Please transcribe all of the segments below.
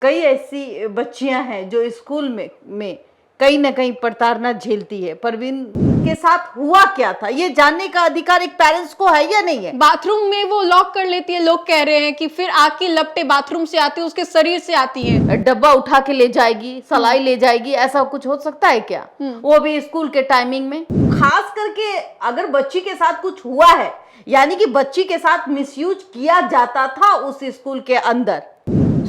कई ऐसी बच्चियां हैं जो स्कूल में कहीं ना कहीं प्रताड़ना झेलती है। परवीन के साथ हुआ क्या था ये जानने का अधिकार एक पेरेंट्स को है या नहीं है? बाथरूम में वो लॉक कर लेती है, लोग कह रहे हैं कि फिर आग की लपटें बाथरूम से आती है, उसके शरीर से आती है। डब्बा उठा के ले जाएगी, सलाई ले जाएगी, ऐसा कुछ हो सकता है क्या? वो भी स्कूल के टाइमिंग में। खास करके अगर बच्ची के साथ कुछ हुआ है, यानी कि बच्ची के साथ मिसयूज किया जाता था उस स्कूल के अंदर,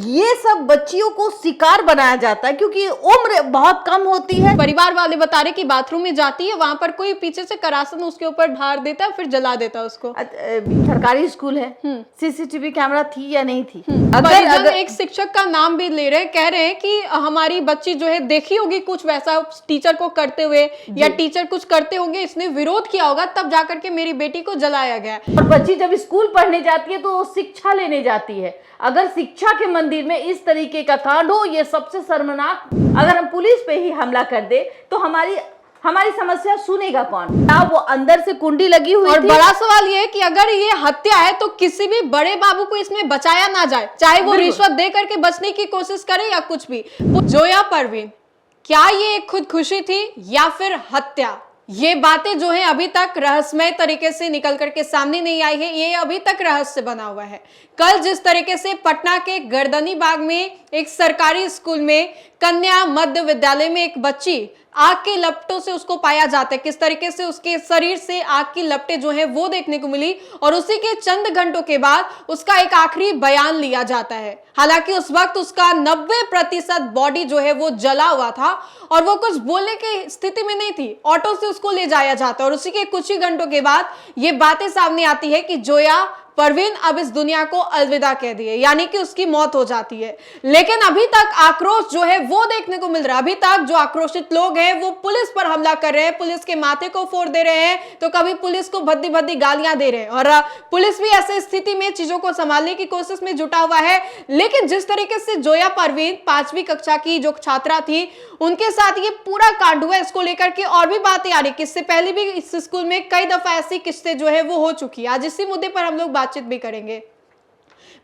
ये सब बच्चियों को शिकार बनाया जाता है क्योंकि उम्र बहुत कम होती है। परिवार वाले बता रहे कि बाथरूम में जाती है, वहां पर कोई पीछे से करासन उसके ऊपर ढार देता है, फिर जला देता है उसको। सरकारी स्कूल है, सीसीटीवी कैमरा थी या नहीं थी? अगर एक शिक्षक का नाम भी ले रहे, कह रहे हैं कि हमारी बच्ची जो है देखी होगी कुछ वैसा टीचर को करते हुए, या टीचर कुछ करते होंगे, इसने विरोध किया होगा, तब जाकर के मेरी बेटी को जलाया गया। और बच्ची जब स्कूल पढ़ने जाती है तो वो शिक्षा लेने जाती है। अगर शिक्षा के मंदिर में इस तरीके का कांड हो, ये सबसे शर्मनाक। अगर हम पुलिस पे ही हमला कर दे तो हमारी समस्या सुनेगा कौन? क्या वो अंदर से कुंडी लगी हुई और थी? बड़ा सवाल ये है कि अगर ये हत्या है तो किसी भी बड़े बाबू को इसमें बचाया ना जाए, चाहे वो रिश्वत दे करके बचने की कोशिश करे या कुछ भी। जोया परवीन, क्या ये एक खुदकुशी थी या फिर हत्या? ये बातें जो है अभी तक रहस्यमय तरीके से निकल करके सामने नहीं आई है, ये अभी तक रहस्य बना हुआ है। कल जिस तरीके से पटना के गर्दनी बाग में एक सरकारी स्कूल में कन्या मध्य विद्यालय में एक बच्ची आग के लपटों से उसको पाया जाता है, किस तरीके से उसके शरीर से आग की लपटें जो है वो देखने को मिली, और उसी के चंद घंटों के बाद उसका एक आखिरी बयान लिया जाता है। हालांकि उस वक्त उसका 90% बॉडी जो है वो जला हुआ था और वो कुछ बोलने की स्थिति में नहीं थी। ऑटो से उसको ले जाया जाता है और उसी के कुछ ही घंटों के बाद ये बातें सामने आती है कि जोया परवीन अब इस दुनिया को अलविदा कह दिए, यानी कि उसकी मौत हो जाती है। लेकिन अभी तक आक्रोश जो है वो देखने को मिल रहा है। अभी तक जो आक्रोशित लोग हैं वो पुलिस पर हमला कर रहे हैं, पुलिस के माथे को फोड़ दे रहे हैं, तो कभी पुलिस को भद्दी भद्दी गालियां दे रहे हैं। और पुलिस भी ऐसे स्थिति में चीजों को संभालने की कोशिश में जुटा हुआ है। लेकिन जिस तरीके से जोया परवीन 5वीं कक्षा की जो छात्रा थी, उनके साथ ये पूरा कांड हुआ, इसको लेकर के और भी बातें आ रही। किससे पहले भी इस स्कूल में कई दफा ऐसी किस्सें जो है वो हो चुकी है। आज इसी मुद्दे पर हम लोग बातचीत भी करेंगे।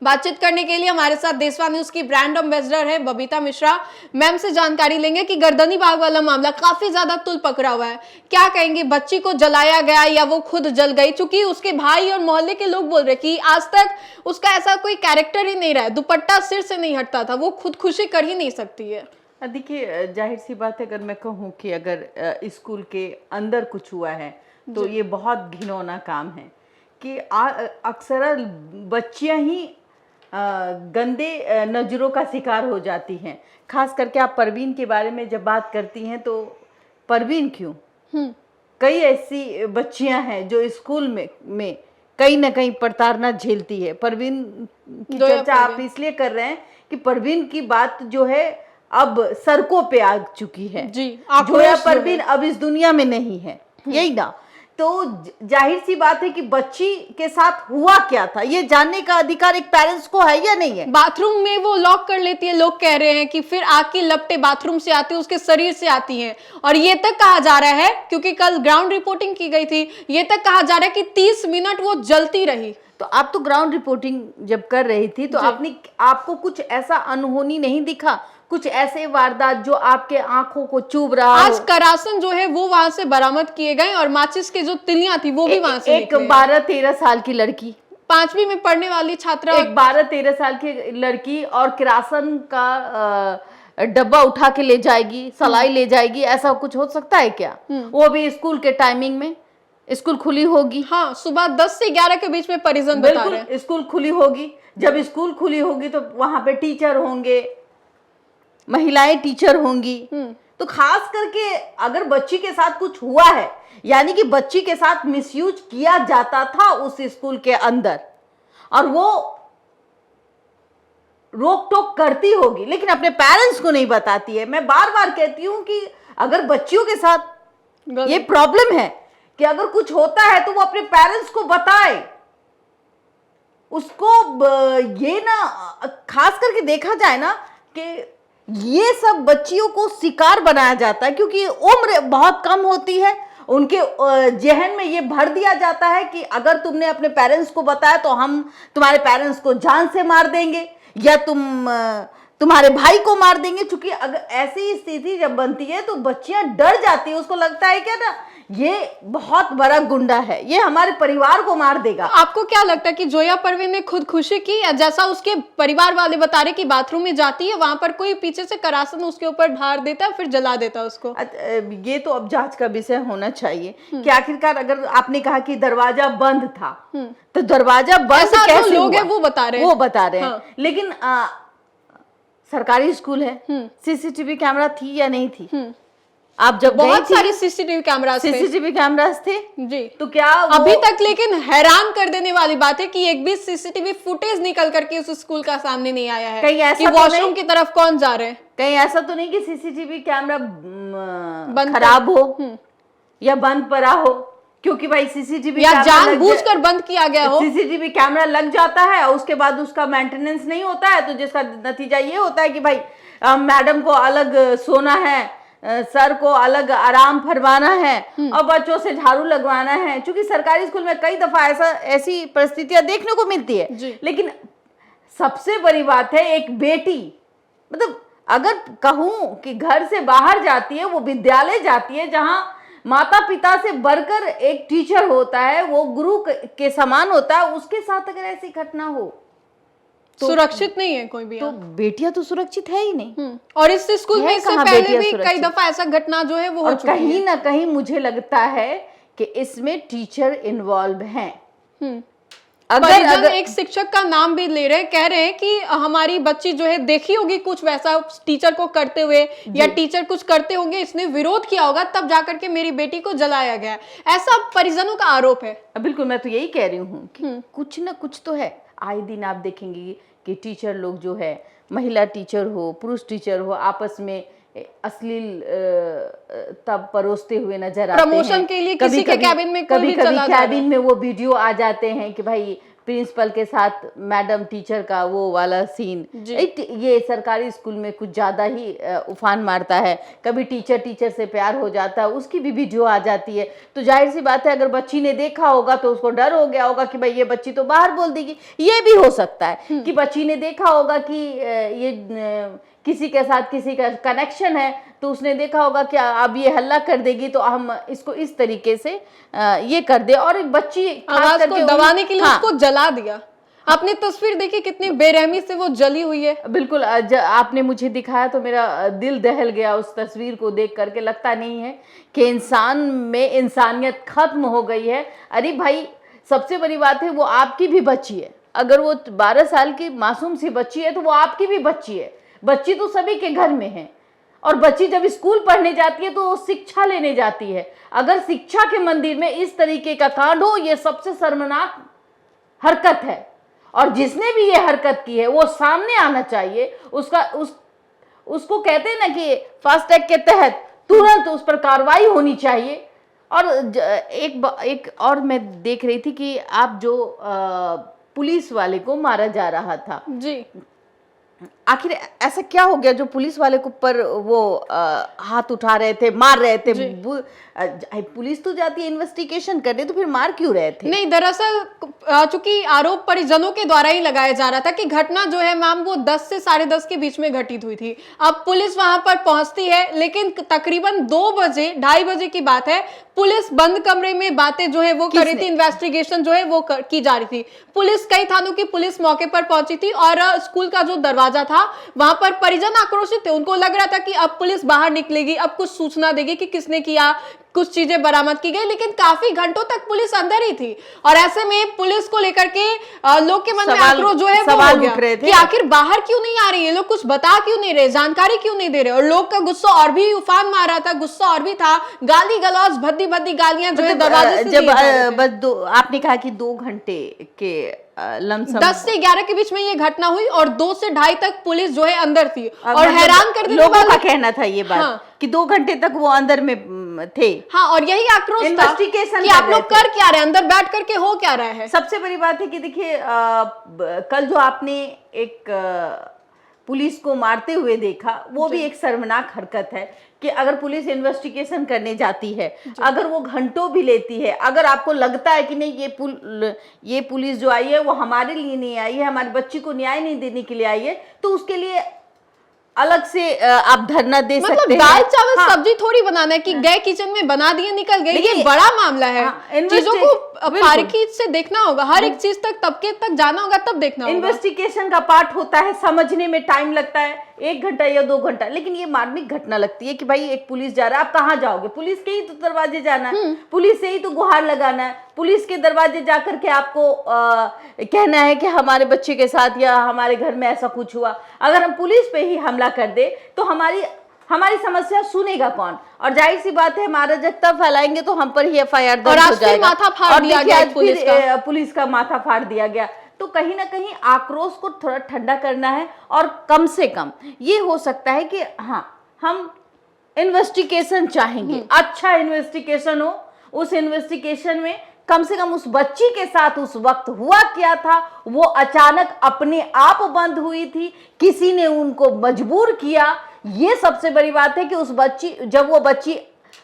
बातचीत करने के लिए हमारे साथ देशवा न्यूज की ब्रांड एम्बेसडर है बबीता मिश्रा। मैम से जानकारी लेंगे कि गर्दनी बाग वाला मामला काफी ज्यादा तुल पकड़ा हुआ है। क्या कहेंगे, बच्ची को जलाया गया या वो खुद जल गई? चूंकि उसके भाई और मोहल्ले के लोग बोल रहे कि आज तक उसका ऐसा कोई कैरेक्टर ही नहीं रहा है, दुपट्टा सिर से नहीं हटता था, वो खुदकुशी कर ही नहीं सकती है। देखिए, जाहिर सी बात है, अगर मैं कहूँ कि अगर स्कूल के अंदर कुछ हुआ है तो ये बहुत घिनौना काम है कि अक्सर बच्चियां ही गंदे नज़रों का शिकार हो जाती हैं। खास करके आप परवीन के बारे में जब बात करती हैं तो परवीन क्यों, कई ऐसी बच्चियां हैं जो स्कूल में कहीं ना कहीं प्रताड़ना झेलती है। परवीन की चर्चा आप इसलिए कर रहे हैं कि परवीन की बात जो है अब सड़कों पे आ चुकी है जी। जोया परवीन अब इस दुनिया में नहीं है, यही ना? तो जाहिर सी बात है कि बच्ची के साथ हुआ क्या था ये जानने का अधिकार एक पेरेंट्स को है या नहीं है? बाथरूम में वो लॉक कर लेती है, लोग कह रहे हैं कि फिर आग की लपटें बाथरूम से आती है, उसके शरीर से आती हैं। और ये तक कहा जा रहा है, क्योंकि कल ग्राउंड रिपोर्टिंग की गई थी, ये तक कहा जा रहा है कि 30 मिनट वो जलती रही। तो आप तो ग्राउंड रिपोर्टिंग जब कर रही थी तो आपको कुछ ऐसा अनहोनी नहीं दिखा, कुछ ऐसे वारदात जो आपके आंखों को चुभ रहा? आज करासन जो है वो वहां से बरामद किए गए और माचिस के जो तिलियां थी वो भी वहां से। एक 12-13 साल की लड़की, 5वीं में पढ़ने वाली छात्रा, एक 12-13 साल की लड़की, और किरासन का डब्बा उठा के ले जाएगी, सलाई ले जाएगी, ऐसा कुछ हो सकता है क्या? वो भी स्कूल के टाइमिंग में। स्कूल खुली होगी, हाँ, सुबह 10 से 11 के बीच में परिजन बता रहे हैं। स्कूल खुली होगी। जब स्कूल खुली होगी तो वहां पे टीचर होंगे, महिलाएं टीचर होंगी। तो खास करके अगर बच्ची के साथ कुछ हुआ है, यानी कि बच्ची के साथ मिसयूज किया जाता था उस स्कूल के अंदर, और वो रोक टोक करती होगी लेकिन अपने पेरेंट्स को नहीं बताती है। मैं बार बार कहती हूं कि अगर बच्चियों के साथ ये प्रॉब्लम है कि अगर कुछ होता है तो वो अपने पेरेंट्स को बताए। उसको ये ना, खास करके देखा जाए ना कि ये सब बच्चियों को शिकार बनाया जाता है क्योंकि उम्र बहुत कम होती है। उनके जहन में ये भर दिया जाता है कि अगर तुमने अपने पेरेंट्स को बताया तो हम तुम्हारे पेरेंट्स को जान से मार देंगे, या तुम्हारे भाई को मार देंगे। चूंकि अगर ऐसी स्थिति जब बनती है तो बच्चियां डर जाती है, उसको लगता है क्या ना ये बहुत बड़ा गुंडा है, ये हमारे परिवार को मार देगा। आपको क्या लगता है कि जोया परवीन ने खुदकुशी की, या जैसा उसके परिवार वाले बता रहे कि बाथरूम में जाती है, वहां पर कोई पीछे से करासन उसके ऊपर ढार देता है फिर जला देता है उसको? ये तो अब जांच का विषय होना चाहिए कि आखिरकार, अगर आपने कहा कि दरवाजा बंद था तो दरवाजा बंद ऐसा जो कैसे लोग हुआ? हैं वो बता रहे हैं, वो बता रहे हैं। हाँ। लेकिन सरकारी स्कूल है, सीसीटीवी कैमरा थी या नहीं थी? आप जब बहुत सारे सीसीटीवी कैमरास थे। सीसीटीवी कैमरास थे जी। तो क्या अभी तक लेकिन हैरान कर देने वाली बात है कि एक भी सीसीटीवी फुटेज निकल करके उस स्कूल का सामने नहीं आया है कहीं ऐसा कि तो वॉशरूम की तरफ कौन जा रहे हैं। कहीं ऐसा तो नहीं कि सीसीटीवी कैमरा बंद खराब हो या बंद पड़ा हो, क्योंकि भाई सीसीटीवी या जानबूझकर बंद किया गया हो। सीसीटीवी कैमरा लग जाता है और उसके बाद उसका मेंटेनेंस नहीं होता है, तो जिसका नतीजा ये होता है कि भाई मैडम को अलग सोना है, सर को अलग आराम फरमाना है और बच्चों से झाड़ू लगवाना है। क्योंकि सरकारी स्कूल में कई दफा ऐसी परिस्थितियां देखने को मिलती है। लेकिन सबसे बड़ी बात है, एक बेटी, मतलब अगर कहूं कि घर से बाहर जाती है, वो विद्यालय जाती है जहां माता पिता से बढ़कर एक टीचर होता है, वो गुरु के समान होता है, उसके साथ अगर ऐसी घटना हो तो सुरक्षित नहीं है कोई भी, तो बेटियां तो सुरक्षित है ही नहीं। और इस स्कूल में इससे पहले भी कई दफा ऐसा घटना जो है वो हो चुकी है। कहीं ना कहीं मुझे लगता है कि इसमें टीचर इन्वॉल्व हैं। अगर एक शिक्षक का नाम भी ले रहे हैं, कह रहे हैं कि हमारी बच्ची जो है देखी होगी कुछ वैसा टीचर को करते हुए, या टीचर कुछ करते होंगे, इसने विरोध किया होगा तब जाकर के मेरी बेटी को जलाया गया, ऐसा परिजनों का आरोप है। बिल्कुल, मैं तो यही कह रही हूँ कि कुछ ना कुछ तो है। आए दिन आप देखेंगे कि टीचर लोग जो है, महिला टीचर हो पुरुष टीचर हो, आपस में अश्लील तब परोसते हुए नजर आते हैं। प्रमोशन के लिए किसी के कैबिन में कोई भी चला कभी कैबिन में वो वीडियो आ जाते हैं कि भाई प्रिंसिपल के साथ मैडम टीचर का वो वाला सीन। ये सरकारी स्कूल में कुछ ज्यादा ही उफान मारता है। कभी टीचर से प्यार हो जाता है, उसकी भी वीडियो आ जाती है। तो जाहिर सी बात है, अगर बच्ची ने देखा होगा तो उसको डर हो गया होगा कि भाई ये बच्ची तो बाहर बोल देगी। ये भी हो सकता है कि बच्ची ने देखा होगा कि ये किसी के साथ किसी का कनेक्शन है, तो उसने देखा होगा कि अब ये हल्ला कर देगी तो हम इसको इस तरीके से ये कर दे, और एक बच्ची आवाज को दबाने के लिए उसको जला दिया। आपने तस्वीर देखी कितनी बेरहमी से वो जली हुई है। बिल्कुल, आपने मुझे दिखाया तो मेरा दिल दहल गया उस तस्वीर को देख करके। लगता नहीं है कि इंसान में इंसानियत खत्म हो गई है। अरे भाई, सबसे बड़ी बात है वो आपकी भी बच्ची है। अगर वो 12 साल की मासूम सी बच्ची है तो वो आपकी भी बच्ची है। बच्ची तो सभी के घर में है, और बच्ची जब स्कूल पढ़ने जाती है तो वो शिक्षा लेने जाती है। अगर शिक्षा के मंदिर में इस तरीके का कांड हो, ये सबसे शर्मनाक हरकत है, और जिसने भी ये हरकत की है वो सामने आना चाहिए। उसको कहते हैं ना कि फास्ट ट्रैक के तहत तुरंत उस पर कार्रवाई होनी चाहिए। और एक और मैं देख रही थी कि आप जो पुलिस वाले को मारा जा रहा था जी, आखिर ऐसा क्या हो गया जो पुलिस वाले के ऊपर वो हाथ उठा रहे थे, मार रहे थे? पुलिस तो जाती है इन्वेस्टिगेशन करने, तो फिर मार क्यों रहे थे? नहीं, दरअसल चूंकि आरोप परिजनों के द्वारा ही लगाया जा रहा था कि घटना जो है मैम वो 10 से 10:30 के बीच में घटित हुई थी। अब पुलिस वहां पर पहुंचती है, लेकिन तकरीबन 2 बजे 2:30 बजे की बात है, पुलिस बंद कमरे में बातें जो है वो कर रही थी, इन्वेस्टिगेशन जो है वो की जा रही थी। पुलिस, कई थानों की पुलिस मौके पर पहुंची थी, और स्कूल का जो दरवाजा था वहां पर परिजन आक्रोशित थे। उनको लग रहा था कि अब पुलिस बाहर निकलेगी, अब कुछ सूचना देगी कि किसने किया, कुछ चीजें बरामद की गई, लेकिन काफी घंटों तक पुलिस अंदर ही थी। और ऐसे में पुलिस को लेकर के लोग के मन में आक्रोश जो है वो हो गया कि आखिर बाहर क्यों नहीं आ रही है, लोग कुछ बता क्यों नहीं रहे, जानकारी क्यों नहीं दे रहे। और लोग का गुस्सा और भी उफान मार रहा था, गुस्सा और भी था, गाली गलौज, भद्दी भद्दी गालियां जो है दरवाजे से जब बस आपने कहा कि 2 घंटे के लमसम 10 से 11 के बीच में ये घटना हुई, और 2 से 2:30 तक पुलिस जो है अंदर थी। और हैरान कर देने लोगों का कहना था ये बात कि 2 घंटे तक वो अंदर में थे। हाँ, और यही आक्रोश था कि आप लोग कर क्या रहे हैं, अंदर बैठ करके हो क्या रहा है। सबसे बड़ी बात है कि देखिए, कल जो आपने एक पुलिस को मारते हुए देखा, वो भी एक शर्मनाक हरकत है कि अगर पुलिस इन्वेस्टिगेशन करने जाती है, अगर वो घंटों भी लेती है, अगर आपको लगता है कि नहीं ये पुलिस जो आई है वो हमारे लिए नहीं आई है, हमारी बच्ची को न्याय नहीं देने के लिए आई है, तो उसके लिए अलग से आप धरना दे मतलब सकते हैं। दाल चावल हाँ, सब्जी थोड़ी बनाना है कि गए किचन में बना दिए निकल गए, ये देखिए, बड़ा मामला है। चीजों को बिल्कुल। बारीकी से देखना होगा, हर एक चीज तक तबके तक जाना होगा, तब देखना होगा। इन्वेस्टिगेशन का पार्ट होता है, समझने में टाइम लगता है 1 घंटा या 2 घंटा, लेकिन ये मार्मिक घटना लगती है कि भाई एक पुलिस जा रहा है, आप कहाँ जाओगे? पुलिस के ही तो दरवाजे जाना है, पुलिस से ही तो गुहार लगाना है, पुलिस के दरवाजे जाकर के आपको कहना है कि हमारे बच्चे के साथ या हमारे घर में ऐसा कुछ हुआ। अगर हम पुलिस पे ही हमला कर दे तो हमारी समस्या सुनेगा कौन? और जाहिर सी बात है, हमारा अराजकता फैलाएंगे तो हम पर ही FIR दर्ज हो जाएगा। माथा फाड़ दिया गया पुलिस का माथा फाड़ दिया गया। तो कहीं ना कहीं आक्रोश को थोड़ा ठंडा करना है, और कम से कम ये हो सकता है कि हाँ, हम इन्वेस्टिगेशन चाहेंगे, अच्छा इन्वेस्टिगेशन हो। उस इन्वेस्टिगेशन में कम से कम उस बच्ची के साथ उस वक्त हुआ क्या था, वो अचानक अपने आप बंद हुई थी, किसी ने उनको मजबूर किया। ये सबसे बड़ी बात है कि जब वो बच्ची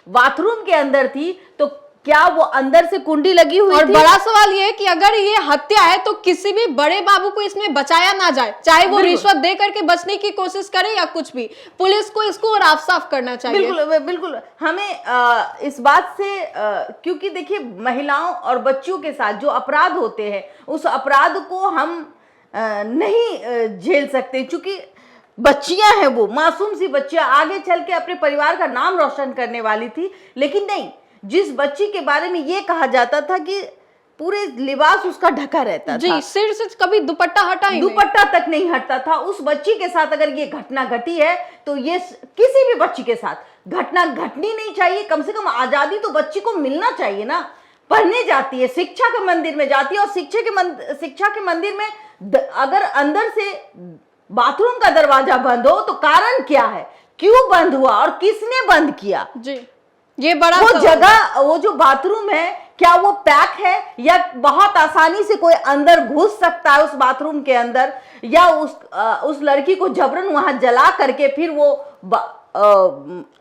बाथरूम के अंदर थी तो क्या वो अंदर से कुंडी लगी हुई और थी? बड़ा सवाल ये है कि अगर ये हत्या है तो किसी भी बड़े बाबू को इसमें बचाया ना जाए, चाहे वो रिश्वत दे करके बचने की कोशिश करे या कुछ भी। पुलिस को इसको राफ साफ करना चाहिए। बिल्कुल बिल्कुल। हमें इस बात से क्योंकि देखिए, महिलाओं और बच्चों के साथ जो अपराध होते हैं, उस अपराध को हम नहीं झेल सकते, क्योंकि बच्चियां हैं, वो मासूम सी बच्चियां आगे चल के अपने परिवार का नाम रोशन करने वाली थी। लेकिन नहीं, जिस बच्ची के बारे में ये कहा जाता था कि पूरे लिबास उसका ढका रहता था, जी, सिर से कभी दुपट्टा हटा ही नहीं, दुपट्टा तक नहीं हटता था, उस बच्ची के साथ अगर ये घटना घटी है तो ये किसी भी बच्ची के साथ घटना घटनी नहीं चाहिए। कम से कम आजादी तो बच्ची को मिलना चाहिए ना। पढ़ने जाती है, शिक्षा के मंदिर में जाती है, और शिक्षा के मंदिर में अगर अंदर से बाथरूम का दरवाजा बंद हो तो कारण क्या है, क्यों बंद हुआ और किसने बंद किया? जी, ये बड़ा वो जगह, वो जो बाथरूम है, क्या वो पैक है या बहुत आसानी से कोई अंदर घुस सकता है उस बाथरूम के अंदर, या उस लड़की को जबरन वहां जला करके फिर वो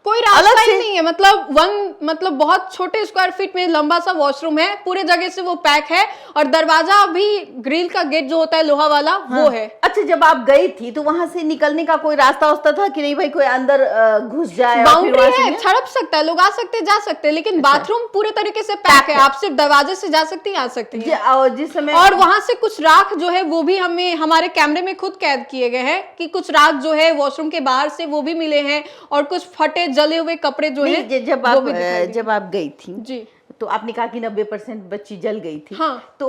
कोई रास्ता ही नहीं है। मतलब बहुत छोटे स्क्वायर फीट में लंबा सा वॉशरूम है, पूरे जगह से वो पैक है, और दरवाजा भी ग्रिल का गेट जो होता है लोहा वाला, वो है। अच्छा, जब आप गई थी तो वहां से निकलने का कोई रास्ता था कि नहीं भाई कोई अंदर घुस जाए? बाउंड्री है, छड़प सकता है, लोग आ सकते जा सकते हैं, लेकिन बाथरूम पूरे तरीके से पैक है, आप सिर्फ दरवाजे से जा सकती हैं, आ सकती हैं। जिस समय और वहां से कुछ राख जो है वो भी हमारे कैमरे में खुद कैद किए गए हैं कि कुछ राख जो है वॉशरूम के बाहर से वो भी मिले हैं, और कुछ फटे जले हुए कपड़े जो है। जब आप गई थी जी, तो आपने कहा कि 90% बच्ची जल गई थी। हाँ। तो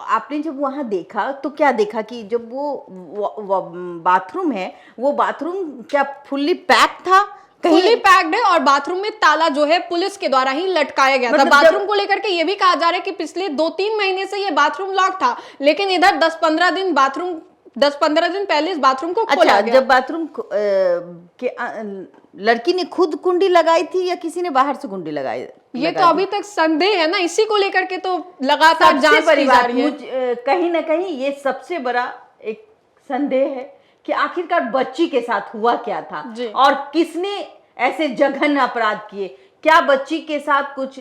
आपने जब वहां देखा तो क्या देखा कि जब वो बाथरूम है, वो बाथरूम क्या फुल्ली पैक था? फुली पैक्ड है, और बाथरूम में ताला जो है पुलिस के द्वारा ही लटकाया गया था। बाथरूम को लेकर के ये भी कहा जा रहा है कि पिछले 2-3 महीने से ये बाथरूम लॉक था, लेकिन इधर 10-15 दिन पहले इस बाथरूम को खोला गया। जब बाथरूम लड़की ने खुद कुंडी लगाई थी या किसी ने बाहर से कुंडी लगाई? ये तो अभी तक संदेह है ना, इसी को लेकर के तो लगातार जांच की जा रही है। कहीं ना कहीं ये सबसे बड़ा एक संदेह है कि आखिरकार बच्ची के साथ हुआ क्या था और किसने ऐसे जघन्य अपराध किए। क्या बच्ची के साथ कुछ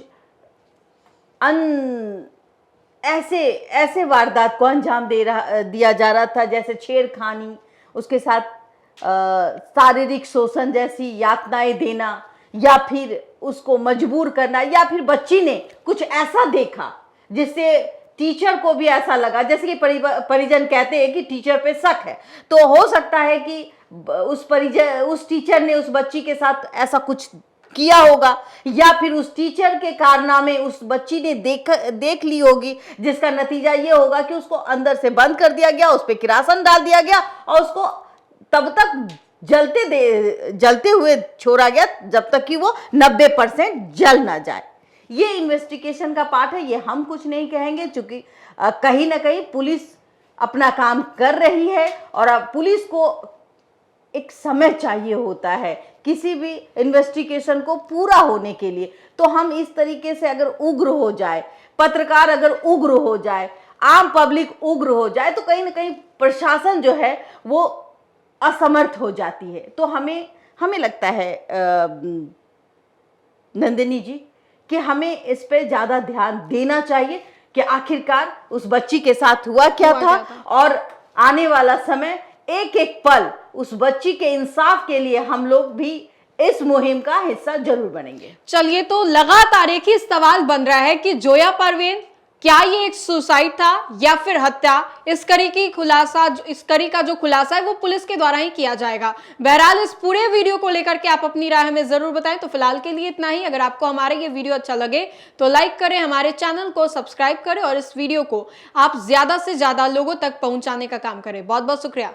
ऐसे वारदात को अंजाम दिया जा रहा था, जैसे छेड़खानी, उसके साथ शारीरिक शोषण जैसी यातनाएं देना, या फिर उसको मजबूर करना, या फिर बच्ची ने कुछ ऐसा देखा जिससे टीचर को भी ऐसा लगा, जैसे कि परिजन कहते हैं कि टीचर पे शक है, तो हो सकता है कि उस टीचर ने उस बच्ची के साथ ऐसा कुछ किया होगा, या फिर उस टीचर के कारनामे उस बच्ची ने देख ली होगी, जिसका नतीजा ये होगा कि उसको अंदर से बंद कर दिया गया, उस पर किरासन डाल दिया गया और उसको तब तक जलते हुए छोड़ा गया जब तक कि वो 90% जल ना जाए। ये इन्वेस्टिगेशन का पार्ट है, ये हम कुछ नहीं कहेंगे, क्योंकि कहीं ना कहीं पुलिस अपना काम कर रही है और अब पुलिस को एक समय चाहिए होता है किसी भी इन्वेस्टिगेशन को पूरा होने के लिए। तो हम इस तरीके से अगर उग्र हो जाए, पत्रकार अगर उग्र हो जाए, आम पब्लिक उग्र हो जाए, तो कहीं ना कहीं प्रशासन जो है वो असमर्थ हो जाती है। तो हमें लगता है नंदिनी जी कि हमें इस पे ज़्यादा ध्यान देना चाहिए कि आखिरकार उस बच्ची के साथ हुआ क्या था और आने वाला समय एक एक पल उस बच्ची के इंसाफ के लिए हम लोग भी इस मुहिम का हिस्सा जरूर बनेंगे। चलिए, तो लगातार एक ही सवाल बन रहा है कि जोया परवीन, क्या ये एक सुसाइड था या फिर हत्या? इस कड़ी का जो खुलासा है वो पुलिस के द्वारा ही किया जाएगा। बहरहाल इस पूरे वीडियो को लेकर के आप अपनी राय हमें जरूर बताएं। तो फिलहाल के लिए इतना ही। अगर आपको हमारे ये वीडियो अच्छा लगे तो लाइक करें, हमारे चैनल को सब्सक्राइब करें और इस वीडियो को आप ज्यादा से ज्यादा लोगों तक पहुंचाने का काम करें। बहुत बहुत शुक्रिया।